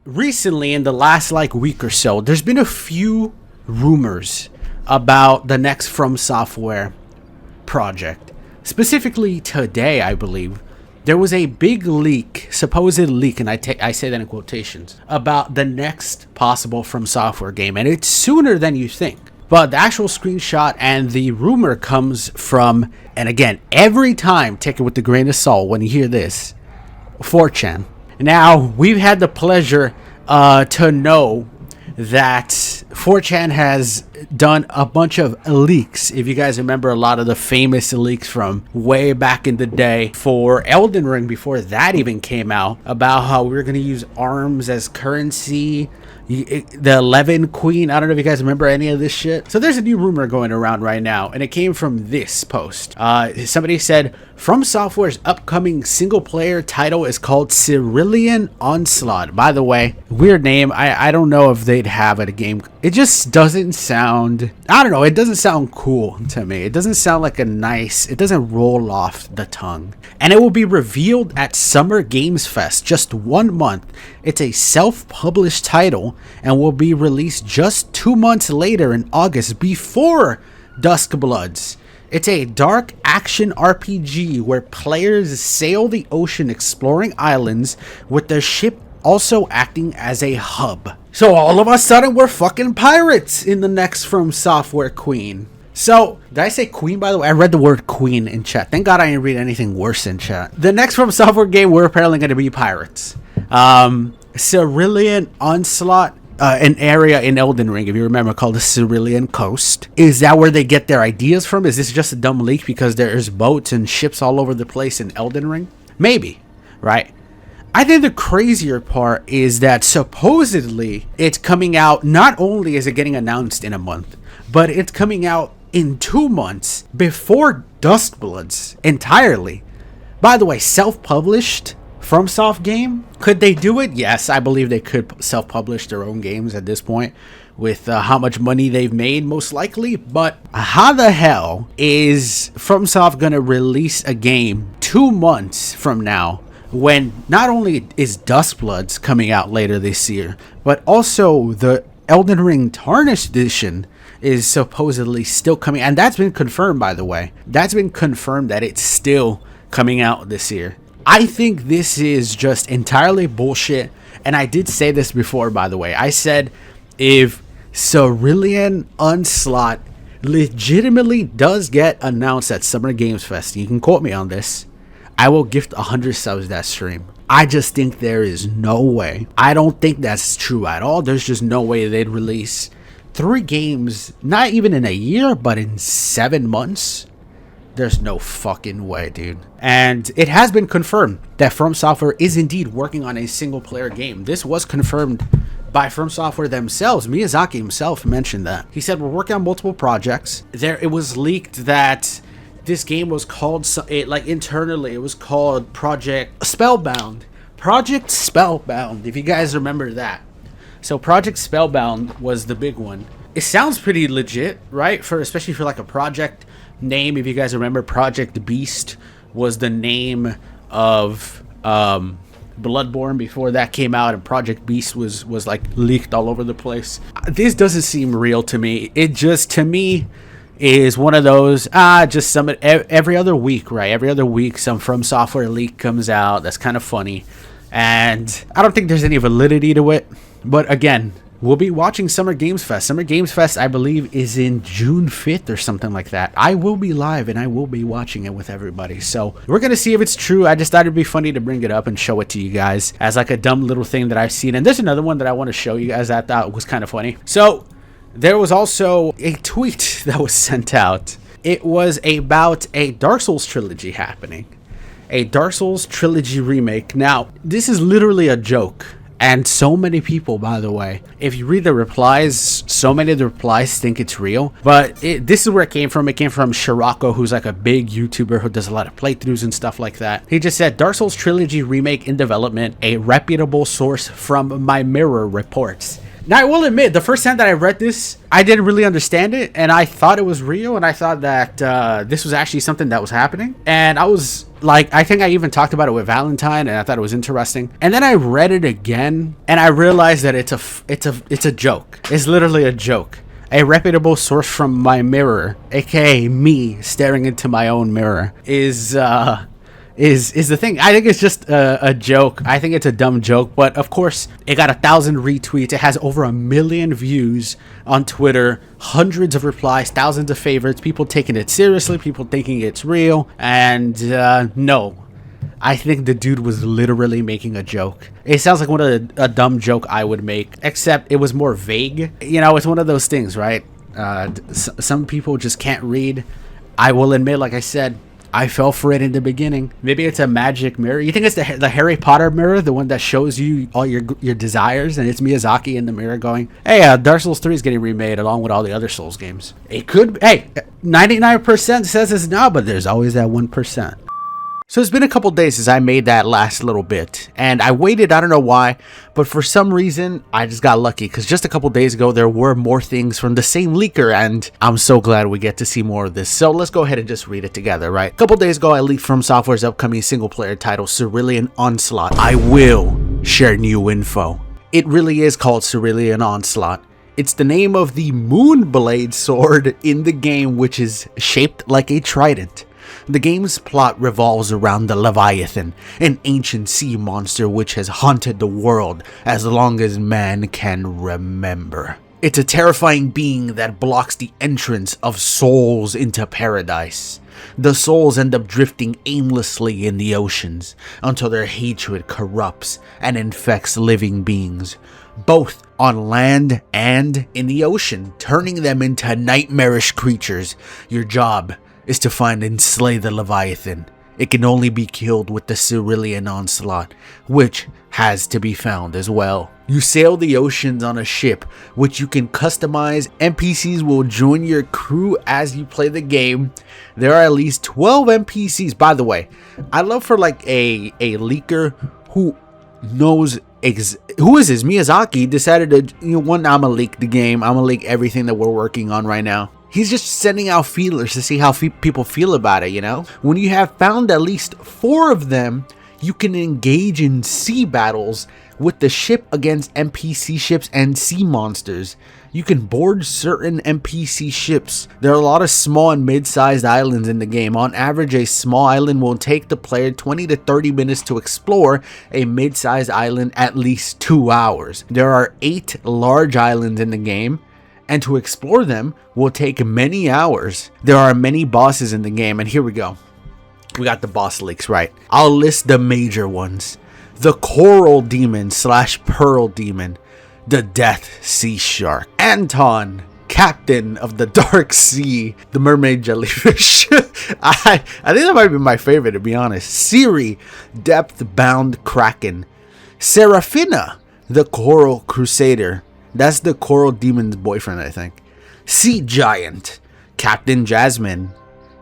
recently in the last like week or so, there's been a few rumors about the next From Software project. Specifically today, I believe, there was a big leak, supposed leak, and I say that in quotations, about the next possible From Software game, and it's sooner than you think. But the actual screenshot and the rumor comes from, and again, every time take it with a grain of salt when you hear this, 4chan. Now, we've had the pleasure to know that 4chan has done a bunch of leaks. If you guys remember a lot of the famous leaks from way back in the day for Elden Ring, before that even came out, about how we were going to use arms as currency, the 11 Queen. I don't know if you guys remember any of this shit. So there's a new rumor going around right now, and it came from this post. Somebody said, From Software's upcoming single-player title is called Cerulean Onslaught. By the way, weird name. I don't know if they'd have it a game. It just doesn't sound, I don't know, it doesn't sound cool to me. It doesn't sound like it doesn't roll off the tongue. And it will be revealed at Summer Games Fest, just 1 month. It's a self-published title and will be released just 2 months later in August, before Duskbloods. It's a dark action RPG where players sail the ocean exploring islands, with their ship also acting as a hub. So all of a sudden we're fucking pirates in the next From Software Queen. So, did I say queen, by the way? I read the word queen in chat. Thank God I didn't read anything worse in chat. The next From Software game, we're apparently going to be pirates. Cerulean Onslaught, an area in Elden Ring, if you remember, called the Cerulean Coast. Is that where they get their ideas from? Is this just a dumb leak because there's boats and ships all over the place in Elden Ring? Maybe, right? I think the crazier part is that supposedly it's coming out, not only is it getting announced in a month, but it's coming out in 2 months before Duskbloods entirely. By the way, self-published FromSoft game? Could they do it? Yes, I believe they could self-publish their own games at this point with how much money they've made, most likely. But how the hell is FromSoft going to release a game 2 months from now, when not only is Duskbloods coming out later this year, but also the Elden Ring Tarnished Edition is supposedly still coming, and that's been confirmed, by the way. That's been confirmed that it's still coming out this year. I think this is just entirely bullshit, and I did say this before, by the way. I said if Cerulean Onslaught legitimately does get announced at Summer Games Fest, you can quote me on this, I will gift 100 subs that stream. I just think there is no way. I don't think that's true at all. There's just no way they'd release 3 games, not even in a year, but in 7 months. There's no fucking way, dude. And it has been confirmed that From Software is indeed working on a single-player game. This was confirmed by From Software themselves. Miyazaki himself mentioned that. He said, we're working on multiple projects. It was leaked that this game was called, internally, it was called Project Spellbound. Project Spellbound, if you guys remember that. So Project Spellbound was the big one. It sounds pretty legit, right? Especially for like a project name. If you guys remember, Project Beast was the name of Bloodborne before that came out, and Project Beast was like leaked all over the place. This doesn't seem real to me. It just, to me, is one of those, just some every other week, right? Every other week some From Software leak comes out that's kind of funny, and I don't think there's any validity to it. But again, we'll be watching Summer Games Fest. Summer Games Fest, I believe, is in June 5th or something like that. I will be live and I will be watching it with everybody. So we're going to see if it's true. I just thought it'd be funny to bring it up and show it to you guys as like a dumb little thing that I've seen. And there's another one that I want to show you guys that I thought was kind of funny. So there was also a tweet that was sent out. It was about a Dark Souls trilogy happening. A Dark Souls trilogy remake. Now, this is literally a joke. And so many people, by the way, if you read the replies, so many of the replies think it's real. But this is where it came from. It came from Shirako, who's like a big YouTuber who does a lot of playthroughs and stuff like that. He just said, Dark Souls Trilogy remake in development, a reputable source from My Mirror reports. Now, I will admit, the first time that I read this, I didn't really understand it, and I thought it was real, and I thought that this was actually something that was happening. And I was like, I think I even talked about it with Valentine, and I thought it was interesting. And then I read it again, and I realized that it's a joke. It's literally a joke. A reputable source from my mirror, aka me staring into my own mirror, is the thing. I think it's just a joke. I think it's a dumb joke, but of course it got 1,000 retweets. It has over 1 million views on Twitter, hundreds of replies, thousands of favorites, people taking it seriously, people thinking it's real. And no, I think the dude was literally making a joke. It sounds like a dumb joke I would make, except it was more vague. You know, it's one of those things, right? Some people just can't read. I will admit, like I said, I fell for it in the beginning. Maybe it's a magic mirror. You think it's the Harry Potter mirror, the one that shows you all your desires, and it's Miyazaki in the mirror going, hey, Dark Souls 3 is getting remade along with all the other Souls games. It could be. Hey, 99% says it's not, but there's always that 1%. So it's been a couple days since I made that last little bit, and I waited, I don't know why, but for some reason I just got lucky, because just a couple days ago there were more things from the same leaker, and I'm so glad we get to see more of this. So let's go ahead and just read it together, right? A couple days ago I leaked Fromsoftware's upcoming single player title, Cerulean Onslaught. I will share new info. It really is called Cerulean Onslaught. It's the name of the Moonblade sword in the game, which is shaped like a trident. The game's plot revolves around the Leviathan, an ancient sea monster which has haunted the world as long as man can remember. It's a terrifying being that blocks the entrance of souls into paradise. The souls end up drifting aimlessly in the oceans until their hatred corrupts and infects living beings, both on land and in the ocean, turning them into nightmarish creatures. Your job is to find and slay the Leviathan. It can only be killed with the Cerulean Onslaught, which has to be found as well. You sail the oceans on a ship, which you can customize. NPCs will join your crew as you play the game. There are at least 12 NPCs. By the way, I love for like a leaker who knows who is this? Miyazaki decided to, I'm gonna leak the game. I'm gonna leak everything that we're working on right now. He's just sending out feelers to see how people feel about it, you know? When you have found at least 4 of them, you can engage in sea battles with the ship against NPC ships and sea monsters. You can board certain NPC ships. There are a lot of small and mid-sized islands in the game. On average, a small island will take the player 20 to 30 minutes to explore. A mid-sized island at least 2 hours. There are 8 large islands in the game, and to explore them will take many hours. There are many bosses in the game, and here we go. We got the boss leaks, right? I'll list the major ones. The Coral Demon / Pearl Demon. The Death Sea Shark. Anton, Captain of the Dark Sea. The Mermaid Jellyfish. I think that might be my favorite, to be honest. Siri, Depth-Bound Kraken. Seraphina, the Coral Crusader. That's the Coral Demon's boyfriend, I think. Sea Giant, Captain Jasmine,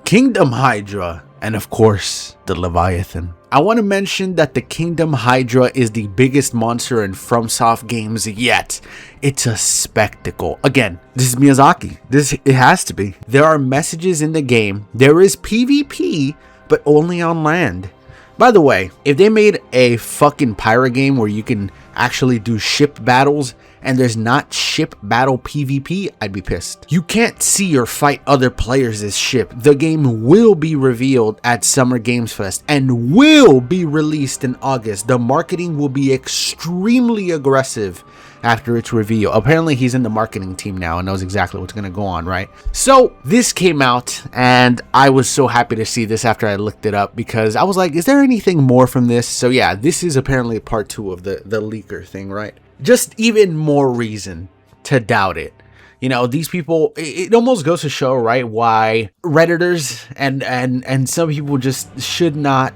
Kingdom Hydra, and of course, the Leviathan. I want to mention that the Kingdom Hydra is the biggest monster in FromSoft games yet. It's a spectacle. Again, this is Miyazaki. It has to be. There are messages in the game. There is PvP, but only on land. By the way, if they made a fucking pirate game where you can actually do ship battles and there's not ship battle PvP, I'd be pissed. You can't see or fight other players' ship. The game will be revealed at Summer Games Fest and will be released in August. The marketing will be extremely aggressive after its reveal. Apparently he's in the marketing team now and knows exactly what's going to go on, right? So this came out and I was so happy to see this after I looked it up, because I was like, is there anything more from this? So yeah, this is apparently part 2 of the leaker thing, right? Just even more reason to doubt it. You know, these people, it almost goes to show, right, why Redditors and some people just should not,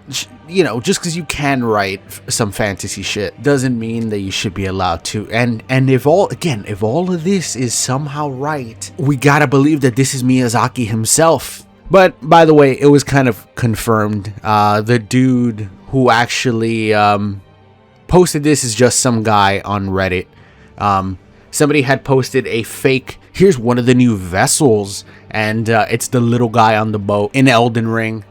you know, just because you can write some fantasy shit doesn't mean that you should be allowed to. And if all of this is somehow right, we gotta believe that this is Miyazaki himself. But by the way, it was kind of confirmed. The dude who actually posted this is just some guy on Reddit. somebody had posted a fake, here's one of the new vessels, and it's the little guy on the boat in Elden Ring.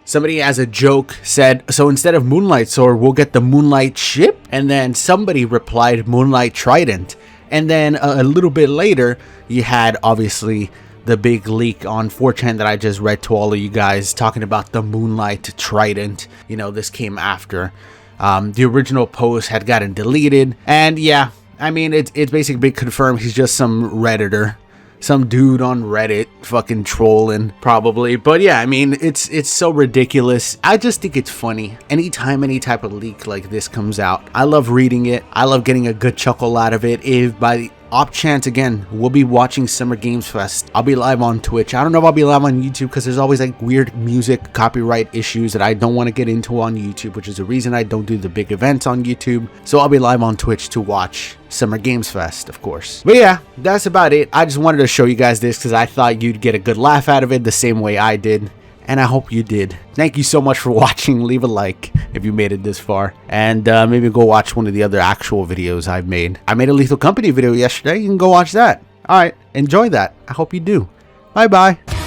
Somebody as a joke said, so instead of Moonlight Sword, we'll get the Moonlight Ship? And then somebody replied, Moonlight Trident. And then a little bit later, you had obviously the big leak on 4chan that I just read to all of you guys talking about the Moonlight Trident. You know, this came after. The original post had gotten deleted. And yeah, I mean, it's basically been confirmed he's just some Redditor. Some dude on Reddit fucking trolling probably. But yeah, I mean, it's so ridiculous. I just think it's funny. Anytime any type of leak like this comes out, I love reading it. I love getting a good chuckle out of it. If by the off chance, again, we'll be watching Summer Games Fest. I'll be live on Twitch. I don't know if I'll be live on YouTube because there's always like weird music copyright issues that I don't want to get into on YouTube, which is the reason I don't do the big events on YouTube. So I'll be live on Twitch to watch Summer Games Fest, of course. But yeah, that's about it. I just wanted to show you guys this because I thought you'd get a good laugh out of it the same way I did. And I hope you did. Thank you so much for watching. Leave a like if you made it this far. And maybe go watch one of the other actual videos I've made. I made a Lethal Company video yesterday. You can go watch that. Alright, enjoy that. I hope you do. Bye-bye.